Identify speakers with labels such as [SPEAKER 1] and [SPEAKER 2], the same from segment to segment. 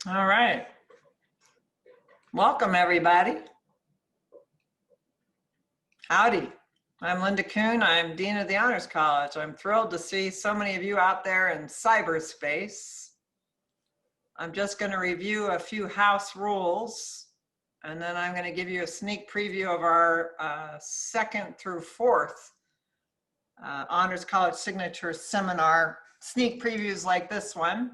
[SPEAKER 1] All right. Welcome, everybody. Howdy. I'm Linda Kuhn. I'm Dean of the Honors College. I'm thrilled to see so many of you out there in cyberspace. I'm just going to review a few house rules, and then I'm going to give you a sneak preview of our second through fourth Honors College Signature Seminar sneak previews like this one.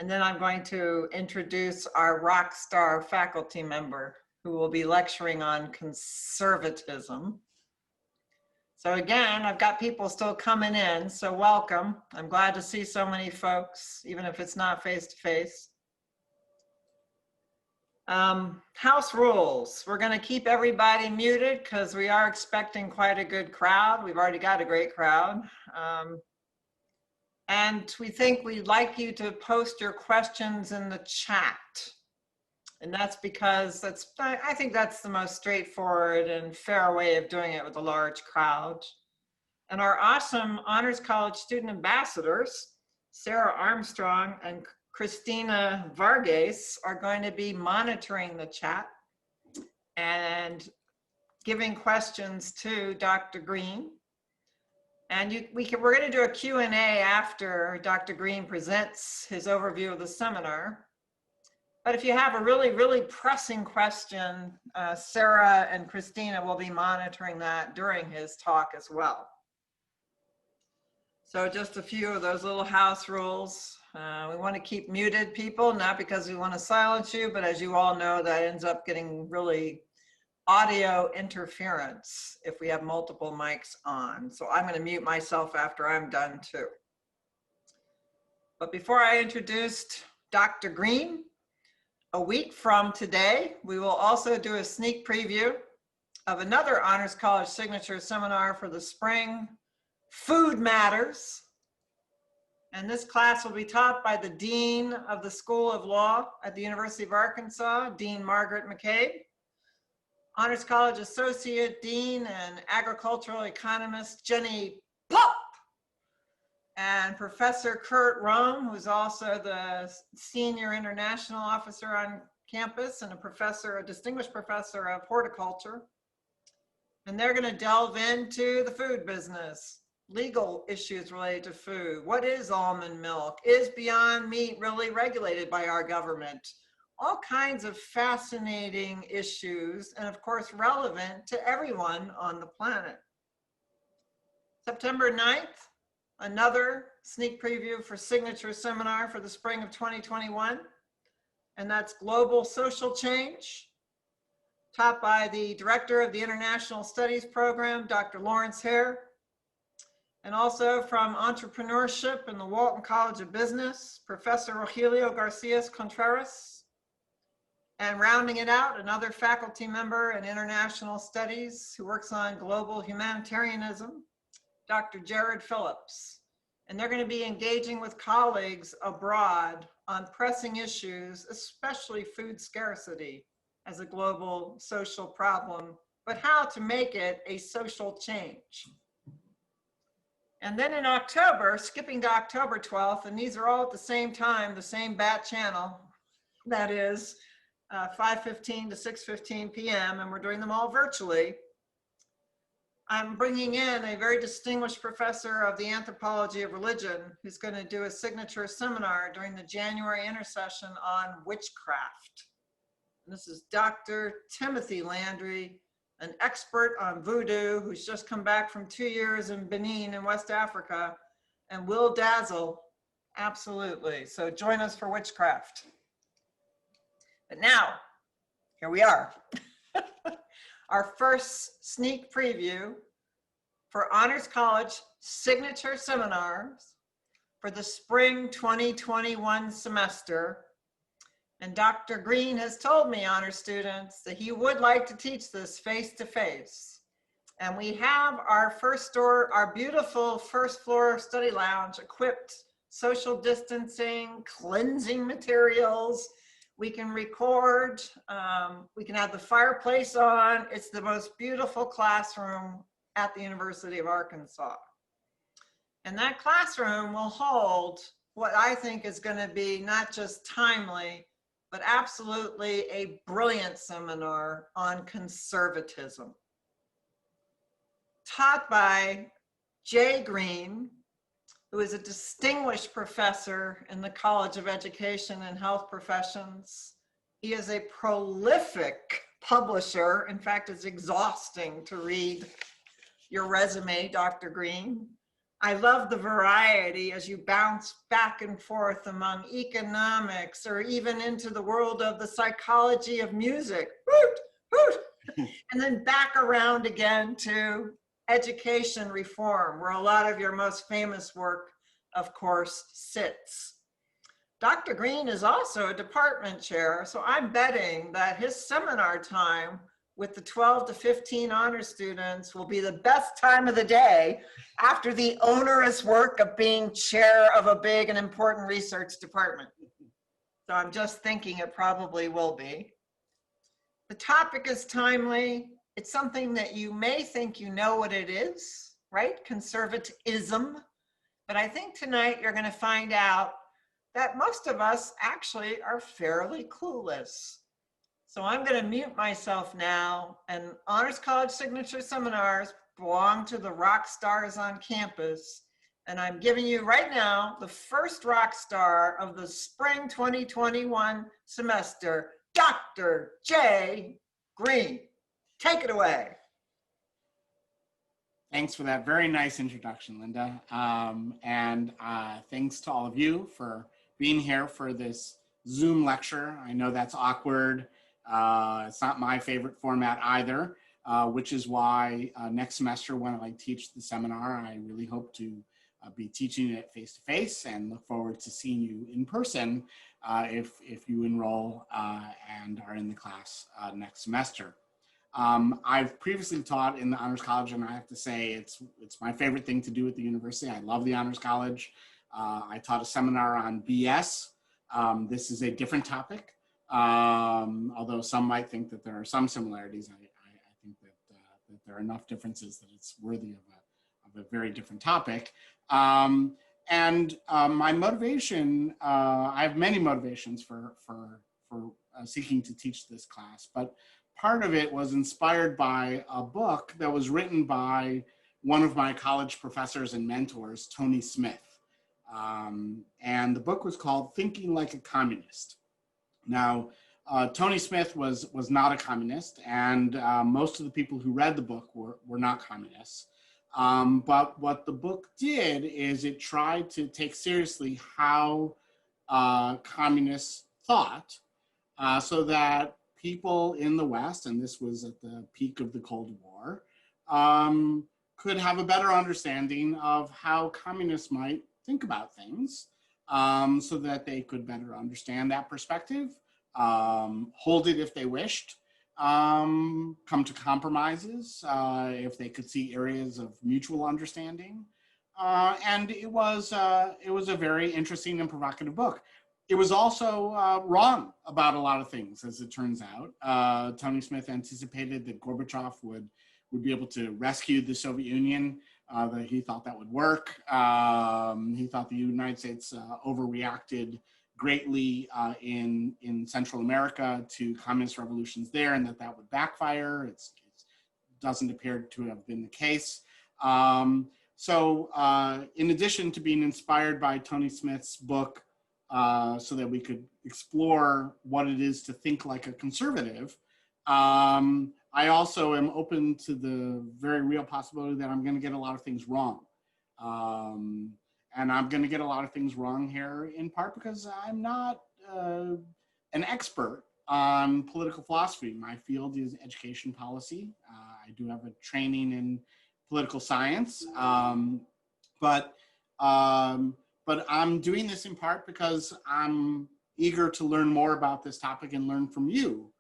[SPEAKER 1] And then I'm going to introduce our rock star faculty member who will be lecturing on conservatism. So again, I've got people still coming in, so welcome. I'm glad to see so many folks, even if it's not face-to-face. House rules. We're going to keep everybody muted because we are expecting quite a good crowd. We've already got a great crowd. And we think we'd like you to post your questions in the chat. And that's because I think that's the most straightforward and fair way of doing it with a large crowd. And our awesome Honors College student ambassadors, Sarah Armstrong and Christina Vargas, are going to be monitoring the chat and giving questions to Dr. Greene. And we're going to do a Q&A after Dr. Greene presents his overview of the seminar. But if you have a really, really pressing question, Sarah and Christina will be monitoring that during his talk as well. So just a few of those little house rules. We want to keep muted people, not because we want to silence you, but as you all know, that ends up getting really audio interference if we have multiple mics on. So I'm going to mute myself after I'm done too. But before I introduced Dr. Greene, a week from today, we will also do a sneak preview of another Honors College Signature Seminar for the spring, Food Matters. And this class will be taught by the Dean of the School of Law at the University of Arkansas, Dean Margaret McCabe, Honors College Associate Dean and Agricultural Economist Jenny Pop, and Professor Kurt Rome, who's also the Senior International Officer on campus and a distinguished professor of horticulture. And they're going to delve into the food business, legal issues related to food. What is almond milk? Is Beyond Meat really regulated by our government? All kinds of fascinating issues, and of course relevant to everyone on the planet. September 9th, another sneak preview for Signature Seminar for the spring of 2021, and that's Global Social Change, taught by the Director of the International Studies Program, Dr. Lawrence Hare, and also from Entrepreneurship in the Walton College of Business, Professor Rogelio Garcia-Contreras. And rounding it out, another faculty member in international studies who works on global humanitarianism, Dr. Jared Phillips. And they're going to be engaging with colleagues abroad on pressing issues, especially food scarcity as a global social problem, but how to make it a social change. And then in October, skipping to October 12th, and these are all at the same time, the same bat channel, that is 5:15 to 6:15 p.m., and we're doing them all virtually. I'm bringing in a very distinguished professor of the anthropology of religion who's going to do a signature seminar during the January intersession on witchcraft. And this is Dr. Timothy Landry, an expert on voodoo who's just come back from 2 years in Benin in West Africa, and will dazzle, absolutely. So join us for witchcraft. But now, here we are. Our first sneak preview for Honors College Signature Seminars for the spring 2021 semester. And Dr. Greene has told me, honor students, that he would like to teach this face-to-face. And we have our beautiful first floor study lounge equipped, social distancing, cleansing materials. We can record, we can have the fireplace on. It's the most beautiful classroom at the University of Arkansas. And that classroom will hold what I think is going to be not just timely, but absolutely a brilliant seminar on conservatism, taught by Greene, who is a distinguished professor in the College of Education and Health Professions. He is a prolific publisher. In fact, it's exhausting to read your resume, Dr. Greene. I love the variety as you bounce back and forth among economics or even into the world of the psychology of music. Hoot, hoot. And then back around again to education reform, where a lot of your most famous work, of course, sits. Dr. Greene is also a department chair, so I'm betting that his seminar time with the 12 to 15 honor students will be the best time of the day after the onerous work of being chair of a big and important research department. So I'm just thinking it probably will be. The topic is timely. It's something that you may think you know what it is, right? Conservatism. But I think tonight you're going to find out that most of us actually are fairly clueless. So I'm going to mute myself now, and Honors College Signature Seminars belong to the rock stars on campus. And I'm giving you right now the first rock star of the spring 2021 semester, Dr. J. Greene. Take it away.
[SPEAKER 2] Thanks for that very nice introduction, Linda. And thanks to all of you for being here for this Zoom lecture. I know that's awkward. It's not my favorite format either, which is why next semester when I teach the seminar, I really hope to be teaching it face-to-face and look forward to seeing you in person if you enroll and are in the class next semester. I've previously taught in the Honors College, and I have to say it's my favorite thing to do at the university. I love the Honors College. I taught a seminar on BS. This is a different topic, although some might think that there are some similarities. I think that there are enough differences that it's worthy of a very different topic. My motivation, I have many motivations for seeking to teach this class, but part of it was inspired by a book that was written by one of my college professors and mentors, Tony Smith. And the book was called Thinking Like a Communist. Now, Tony Smith was not a communist, and most of the people who read the book were not communists. But what the book did is it tried to take seriously how communists thought so that people in the West, and this was at the peak of the Cold War, could have a better understanding of how communists might think about things so that they could better understand that perspective, hold it if they wished, come to compromises if they could see areas of mutual understanding. And it was a very interesting and provocative book. It was also wrong about a lot of things, as it turns out. Tony Smith anticipated that Gorbachev would be able to rescue the Soviet Union, that he thought that would work. He thought the United States overreacted greatly in Central America to communist revolutions there, and that would backfire. It doesn't appear to have been the case. So in addition to being inspired by Tony Smith's book, so that we could explore what it is to think like a conservative, I also am open to the very real possibility that I'm going to get a lot of things wrong. And I'm going to get a lot of things wrong here, in part because I'm not an expert on political philosophy. My field is education policy. I do have a training in political science, but I'm doing this in part because I'm eager to learn more about this topic and learn from you,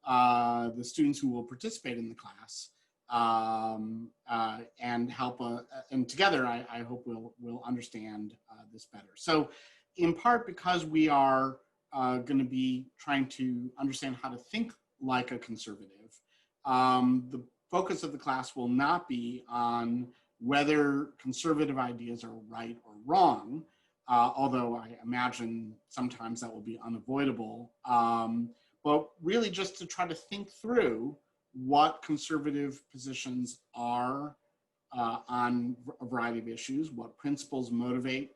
[SPEAKER 2] the students who will participate in the class, and help, and together I hope we'll understand this better. So in part because we are going to be trying to understand how to think like a conservative, the focus of the class will not be on whether conservative ideas are right or wrong, although I imagine sometimes that will be unavoidable. But really just to try to think through what conservative positions are on a variety of issues, what principles motivate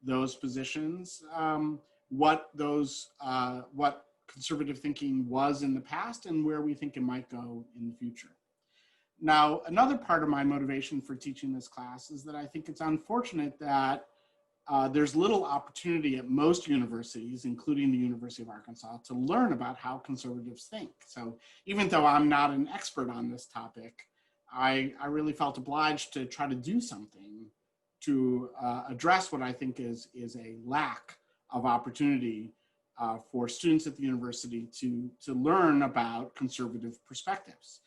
[SPEAKER 2] those positions, what conservative thinking was in the past, and where we think it might go in the future. Now, another part of my motivation for teaching this class is that I think it's unfortunate that there's little opportunity at most universities, including the University of Arkansas, to learn about how conservatives think. So even though I'm not an expert on this topic, I really felt obliged to try to do something to address what I think is a lack of opportunity for students at the university to learn about conservative perspectives.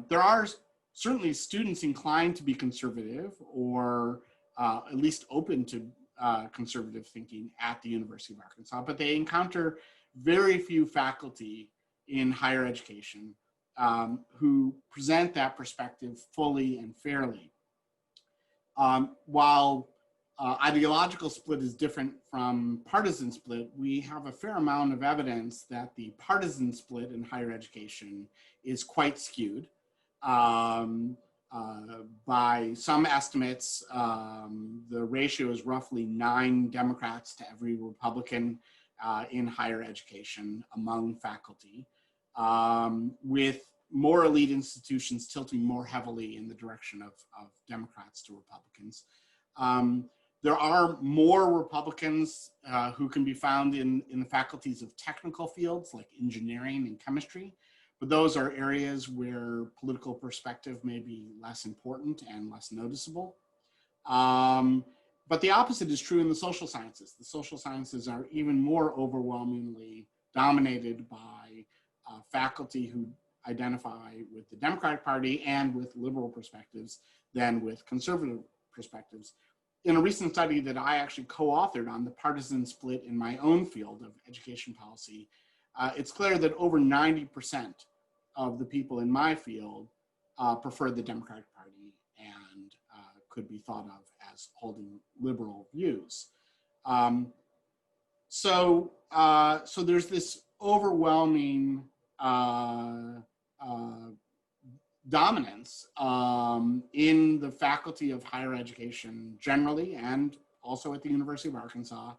[SPEAKER 2] There are certainly students inclined to be conservative or at least open to conservative thinking at the University of Arkansas, but they encounter very few faculty in higher education who present that perspective fully and fairly. While ideological split is different from partisan split, we have a fair amount of evidence that the partisan split in higher education is quite skewed. By some estimates, the ratio is roughly 9 Democrats to every Republican in higher education among faculty, with more elite institutions tilting more heavily in the direction of Democrats to Republicans. There are more Republicans who can be found in the faculties of technical fields like engineering and chemistry, but those are areas where political perspective may be less important and less noticeable. But the opposite is true in the social sciences. The social sciences are even more overwhelmingly dominated by faculty who identify with the Democratic Party and with liberal perspectives than with conservative perspectives. In a recent study that I actually co-authored on the partisan split in my own field of education policy, it's clear that over 90% of the people in my field prefer the Democratic Party and could be thought of as holding liberal views. So there's this overwhelming dominance in the faculty of higher education generally, and also at the University of Arkansas,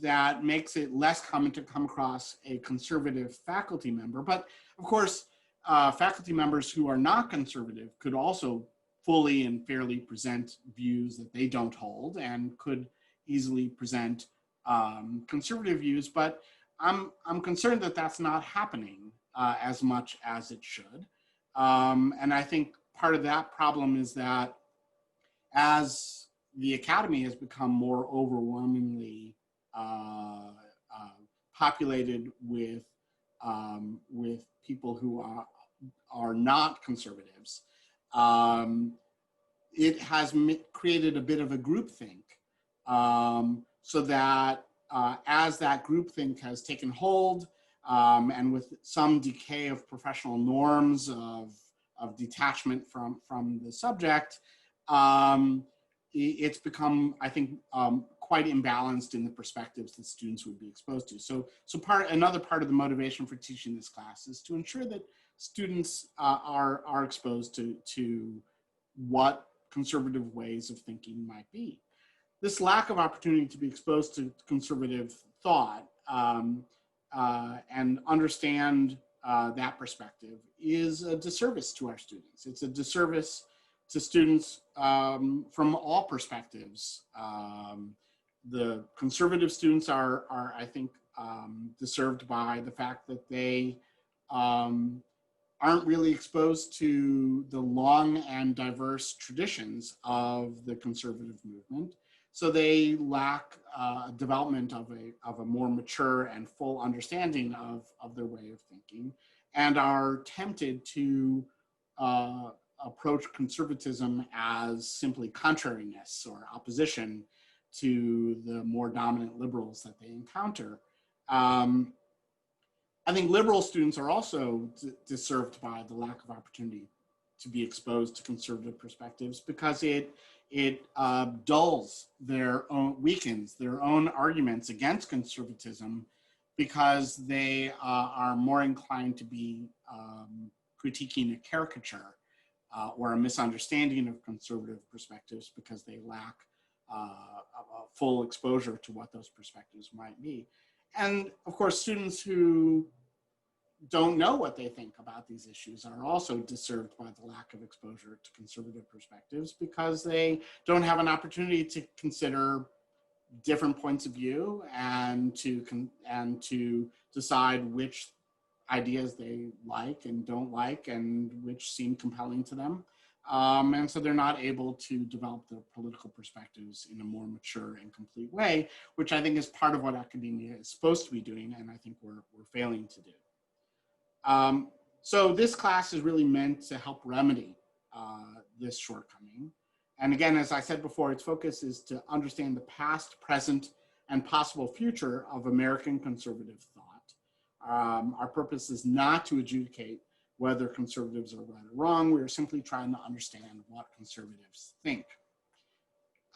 [SPEAKER 2] that makes it less common to come across a conservative faculty member. But of course, faculty members who are not conservative could also fully and fairly present views that they don't hold and could easily present conservative views. But I'm concerned that that's not happening as much as it should. And I think part of that problem is that as the academy has become more overwhelmingly populated with people who are not conservatives, it has created a bit of a groupthink, so that as that groupthink has taken hold, and with some decay of professional norms of detachment from the subject, it's become, I think, quite imbalanced in the perspectives that students would be exposed to. So another part of the motivation for teaching this class is to ensure that students are exposed to what conservative ways of thinking might be. This lack of opportunity to be exposed to conservative thought and understand that perspective is a disservice to our students. It's a disservice to students from all perspectives. The conservative students are I think, disturbed by the fact that they aren't really exposed to the long and diverse traditions of the conservative movement. So they lack development of a more mature and full understanding of their way of thinking, and are tempted to approach conservatism as simply contrariness or opposition to the more dominant liberals that they encounter. I think liberal students are also disserved by the lack of opportunity to be exposed to conservative perspectives, because it it dulls their own, weakens their own arguments against conservatism because they are more inclined to be critiquing a caricature or a misunderstanding of conservative perspectives because they lack a full exposure to what those perspectives might be. And of course, students who don't know what they think about these issues are also disturbed by the lack of exposure to conservative perspectives because they don't have an opportunity to consider different points of view and to decide which ideas they like and don't like and which seem compelling to them. And so they're not able to develop their political perspectives in a more mature and complete way, which I think is part of what academia is supposed to be doing, and I think we're failing to do. So this class is really meant to help remedy this shortcoming. And again, as I said before, its focus is to understand the past, present, and possible future of American conservative thought. Our purpose is not to adjudicate whether conservatives are right or wrong. We're simply trying to understand what conservatives think.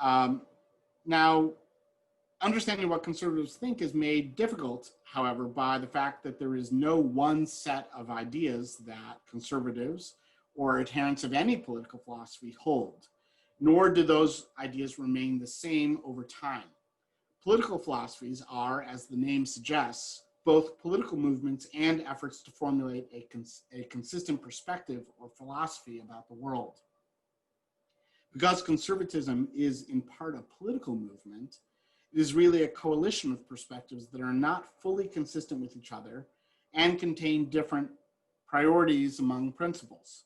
[SPEAKER 2] Now, understanding what conservatives think is made difficult, however, by the fact that there is no one set of ideas that conservatives or adherents of any political philosophy hold, nor do those ideas remain the same over time. Political philosophies are, as the name suggests, both political movements and efforts to formulate a consistent perspective or philosophy about the world. Because conservatism is in part a political movement, it is really a coalition of perspectives that are not fully consistent with each other and contain different priorities among principles.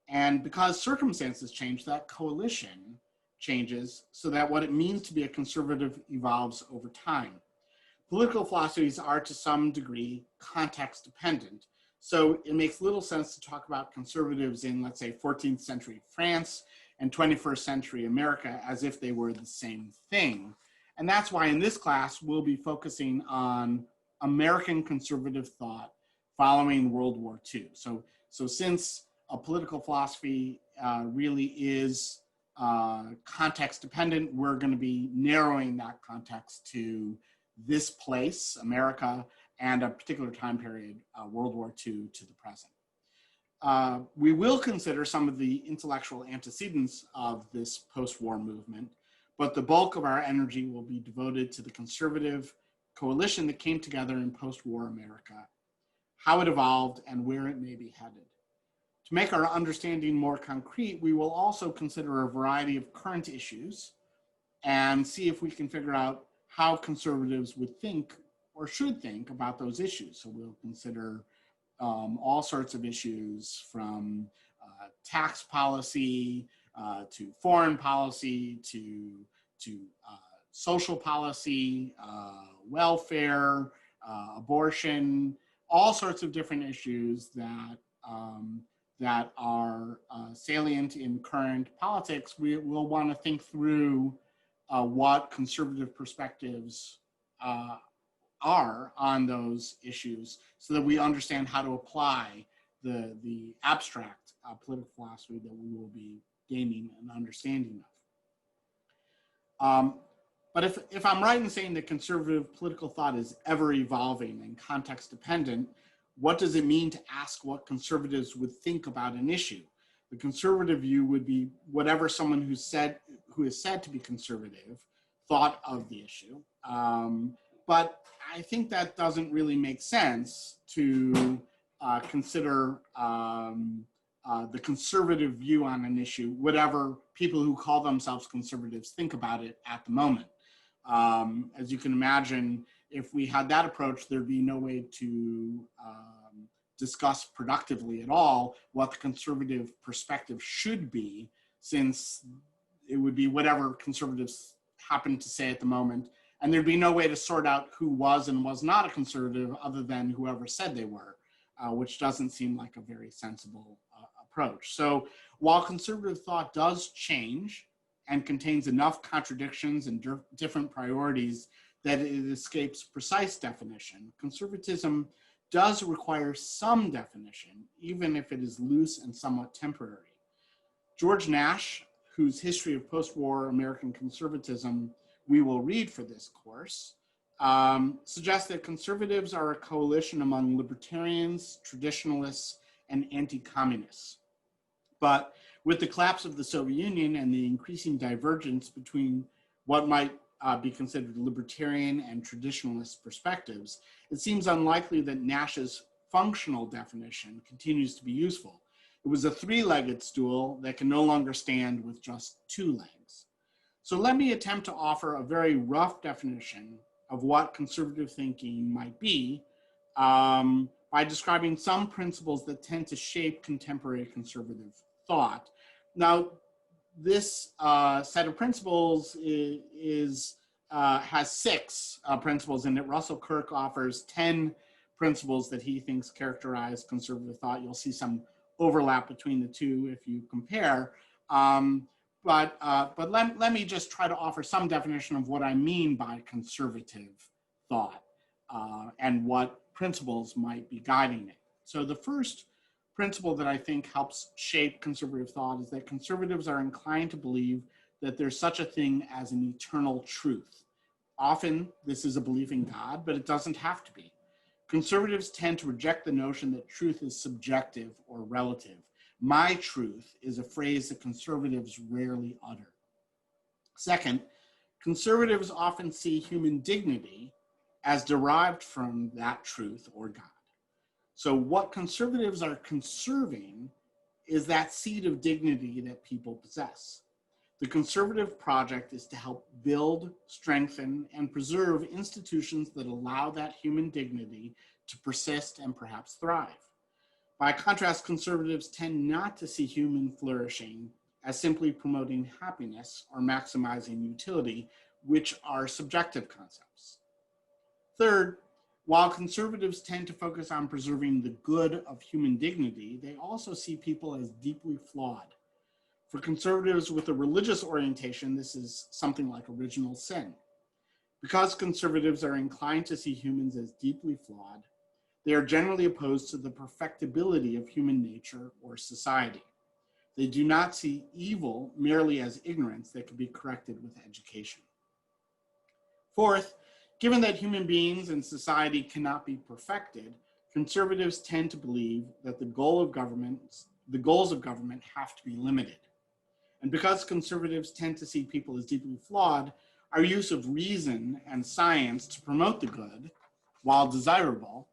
[SPEAKER 2] And because circumstances change, that coalition changes so that what it means to be a conservative evolves over time. Political philosophies are to some degree context dependent. So it makes little sense to talk about conservatives in, let's say, 14th century France and 21st century America as if they were the same thing. And that's why in this class, we'll be focusing on American conservative thought following World War II. So since a political philosophy really is context dependent, we're going to be narrowing that context to this place, America, and a particular time period, World War II to the present. We will consider some of the intellectual antecedents of this post-war movement, but the bulk of our energy will be devoted to the conservative coalition that came together in post-war America, how it evolved, and where it may be headed. To make our understanding more concrete, we will also consider a variety of current issues and see if we can figure out how conservatives would think or should think about those issues. So we'll consider all sorts of issues from tax policy, to foreign policy, to social policy, welfare, abortion, all sorts of different issues that are salient in current politics. We will want to think through what conservative perspectives are on those issues so that we understand how to apply the abstract political philosophy that we will be gaining an understanding of. But if I'm right in saying that conservative political thought is ever evolving and context dependent, what does it mean to ask what conservatives would think about an issue? The conservative view would be whatever someone who is said to be conservative thought of the issue. But I think that doesn't really make sense to consider the conservative view on an issue, whatever people who call themselves conservatives think about it at the moment. As you can imagine, if we had that approach, there'd be no way to discuss productively at all what the conservative perspective should be, since it would be whatever conservatives happen to say at the moment, and there'd be no way to sort out who was and was not a conservative other than whoever said they were, which doesn't seem like a very sensible approach. So while conservative thought does change and contains enough contradictions and different priorities that it escapes precise definition, conservatism does require some definition, even if it is loose and somewhat temporary. George Nash, whose history of post-war American conservatism we will read for this course, suggests that conservatives are a coalition among libertarians, traditionalists, and anti-communists. But with the collapse of the Soviet Union and the increasing divergence between what might be considered libertarian and traditionalist perspectives, it seems unlikely that Nash's functional definition continues to be useful. It was a three-legged stool that can no longer stand with just two legs. So let me attempt to offer a very rough definition of what conservative thinking might be by describing some principles that tend to shape contemporary conservative thought. Now, this set of principles has six principles in it. Russell Kirk offers 10 principles that he thinks characterize conservative thought. You'll see some overlap between the two if you compare. But let me just try to offer some definition of what I mean by conservative thought and what principles might be guiding it. So the first principle that I think helps shape conservative thought is that conservatives are inclined to believe that there's such a thing as an eternal truth. Often this is a belief in God, but it doesn't have to be. Conservatives tend to reject the notion that truth is subjective or relative. My truth is a phrase that conservatives rarely utter. Second, conservatives often see human dignity as derived from that truth or God. So what conservatives are conserving is that seed of dignity that people possess. The conservative project is to help build, strengthen, and preserve institutions that allow that human dignity to persist and perhaps thrive. By contrast, conservatives tend not to see human flourishing as simply promoting happiness or maximizing utility, which are subjective concepts. Third, while conservatives tend to focus on preserving the good of human dignity, they also see people as deeply flawed. For conservatives with a religious orientation, this is something like original sin. Because conservatives are inclined to see humans as deeply flawed, they are generally opposed to the perfectibility of human nature or society. They do not see evil merely as ignorance that can be corrected with education. Fourth, given that human beings and society cannot be perfected, conservatives tend to believe that the goals of government have to be limited. And because conservatives tend to see people as deeply flawed, our use of reason and science to promote the good, while desirable,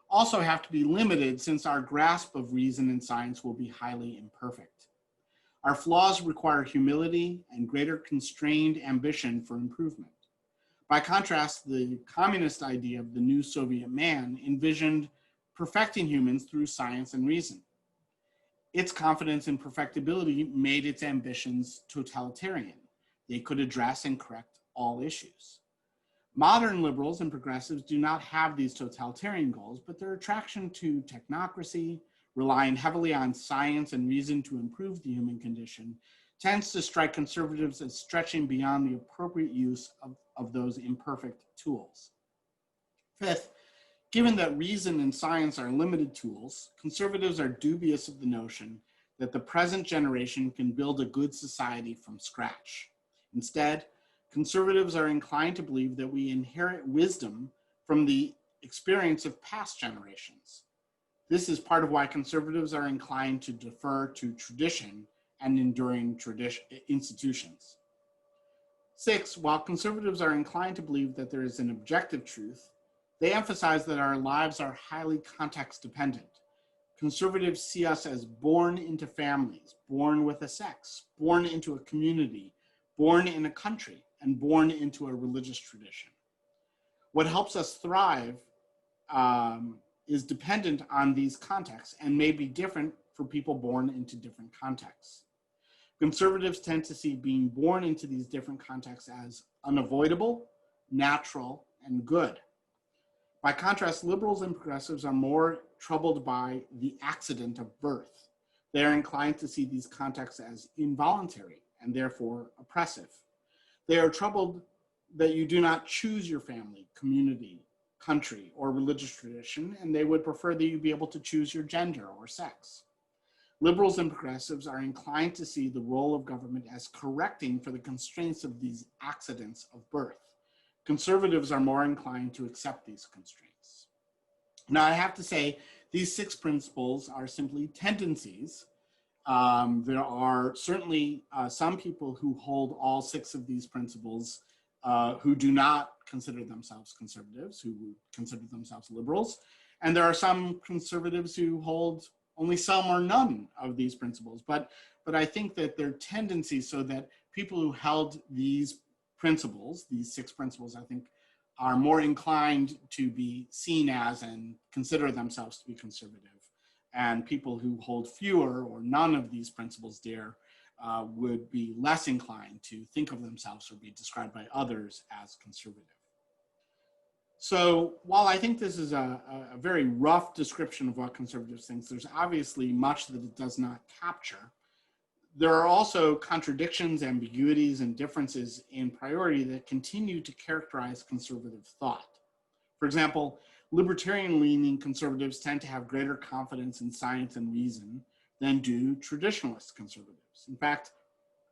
[SPEAKER 2] also have to be limited since our grasp of reason and science will be highly imperfect. Our flaws require humility and greater constrained ambition for improvement. By contrast, the communist idea of the new Soviet man envisioned perfecting humans through science and reason. Its confidence in perfectibility made its ambitions totalitarian. They could address and correct all issues. Modern liberals and progressives do not have these totalitarian goals, but their attraction to technocracy, relying heavily on science and reason to improve the human condition, tends to strike conservatives as stretching beyond the appropriate use of those imperfect tools. Fifth, given that reason and science are limited tools, conservatives are dubious of the notion that the present generation can build a good society from scratch. Instead, conservatives are inclined to believe that we inherit wisdom from the experience of past generations. This is part of why conservatives are inclined to defer to tradition and enduring institutions. Six, while conservatives are inclined to believe that there is an objective truth, they emphasize that our lives are highly context dependent. Conservatives see us as born into families, born with a sex, born into a community, born in a country, and born into a religious tradition. What helps us thrive is dependent on these contexts and may be different for people born into different contexts. Conservatives tend to see being born into these different contexts as unavoidable, natural, and good. By contrast, liberals and progressives are more troubled by the accident of birth. They are inclined to see these contexts as involuntary and therefore oppressive. They are troubled that you do not choose your family, community, country, or religious tradition, and they would prefer that you be able to choose your gender or sex. Liberals and progressives are inclined to see the role of government as correcting for the constraints of these accidents of birth. Conservatives are more inclined to accept these constraints. Now, I have to say, these 6 principles are simply tendencies. There are certainly some people who hold all 6 of these principles who do not consider themselves conservatives, who consider themselves liberals. And there are some conservatives who hold only some or none of these principles. But I think that they're tendencies, so that people who held these principles, these 6 principles, I think, are more inclined to be seen as and consider themselves to be conservative. And people who hold fewer or none of these principles dear would be less inclined to think of themselves or be described by others as conservative. So while I think this is a very rough description of what conservatives think, there's obviously much that it does not capture. There are also contradictions, ambiguities, and differences in priority that continue to characterize conservative thought. For example, libertarian-leaning conservatives tend to have greater confidence in science and reason than do traditionalist conservatives. In fact,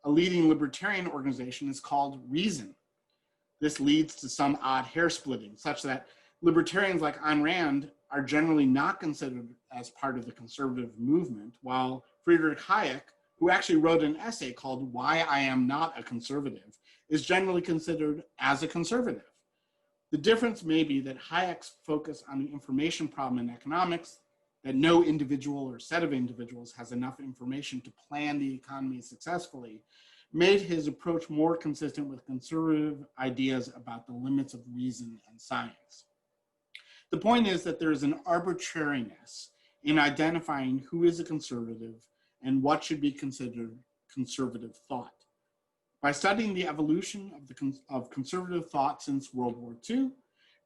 [SPEAKER 2] a leading libertarian organization is called Reason. This leads to some odd hair splitting, such that libertarians like Ayn Rand are generally not considered as part of the conservative movement, while Friedrich Hayek, who actually wrote an essay called Why I Am Not a Conservative, is generally considered as a conservative. The difference may be that Hayek's focus on the information problem in economics, that no individual or set of individuals has enough information to plan the economy successfully, made his approach more consistent with conservative ideas about the limits of reason and science. The point is that there is an arbitrariness in identifying who is a conservative and what should be considered conservative thought. By studying the evolution of conservative thought since World War II,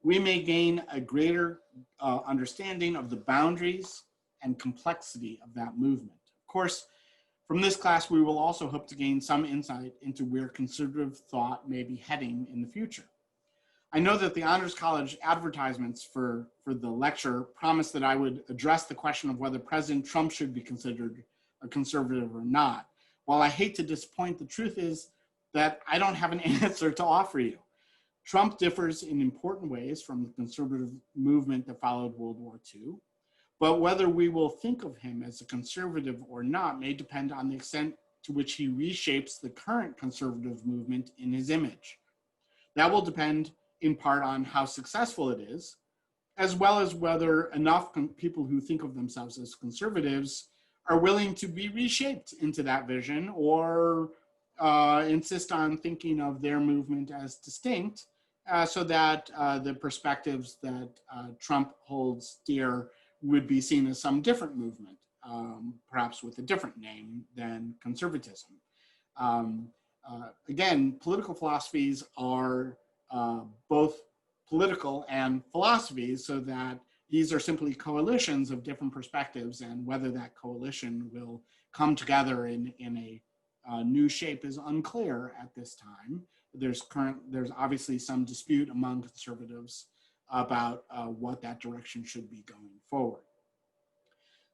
[SPEAKER 2] we may gain a greater understanding of the boundaries and complexity of that movement. Of course, from this class, we will also hope to gain some insight into where conservative thought may be heading in the future. I know that the Honors College advertisements for the lecture promised that I would address the question of whether President Trump should be considered a conservative or not. While I hate to disappoint, the truth is that I don't have an answer to offer you. Trump differs in important ways from the conservative movement that followed World War II, but whether we will think of him as a conservative or not may depend on the extent to which he reshapes the current conservative movement in his image. That will depend in part on how successful it is, as well as whether enough people who think of themselves as conservatives are willing to be reshaped into that vision, or insist on thinking of their movement as distinct, so that the perspectives that Trump holds dear would be seen as some different movement, perhaps with a different name than conservatism. Again, political philosophies are both political and philosophies, so that these are simply coalitions of different perspectives, and whether that coalition will come together in a new shape is unclear at this time. There's obviously some dispute among conservatives about what that direction should be going forward.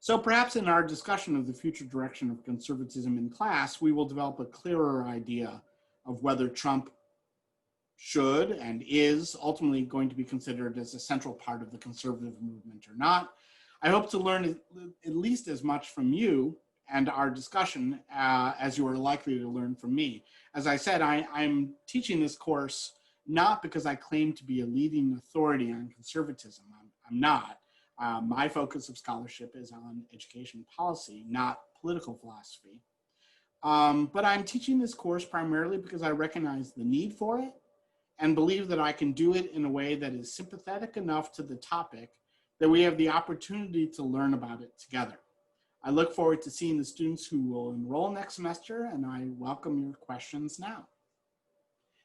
[SPEAKER 2] So perhaps in our discussion of the future direction of conservatism in class, we will develop a clearer idea of whether Trump should and is ultimately going to be considered as a central part of the conservative movement or not. I hope to learn at least as much from you and our discussion as you are likely to learn from me. As I said, I'm teaching this course not because I claim to be a leading authority on conservatism. I'm not. My focus of scholarship is on education policy, not political philosophy. But I'm teaching this course primarily because I recognize the need for it and believe that I can do it in a way that is sympathetic enough to the topic that we have the opportunity to learn about it together. I look forward to seeing the students who will enroll next semester, and I welcome your questions now.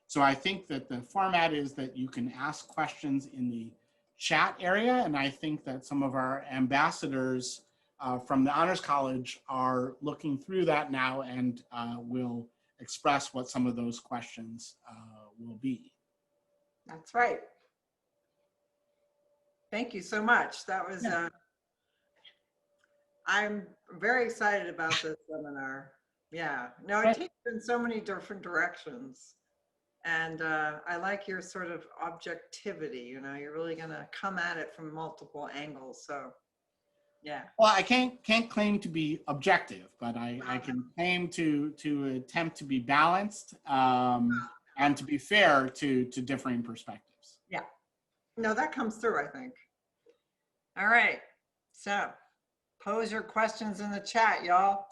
[SPEAKER 2] So I think that the format is that you can ask questions in the chat area, and I think that some of our ambassadors from the Honors College are looking through that now and will express what some of those questions will be.
[SPEAKER 1] That's right. Thank you so much. That was I'm very excited about this seminar. Yeah, no, it takes in so many different directions. And I like your sort of objectivity, you know, you're really gonna come at it from multiple angles, so, yeah.
[SPEAKER 2] Well, I can't claim to be objective, but I can claim to attempt to be balanced and to be fair to differing perspectives.
[SPEAKER 1] Yeah, no, that comes through, I think. All right, so pose your questions in the chat, y'all.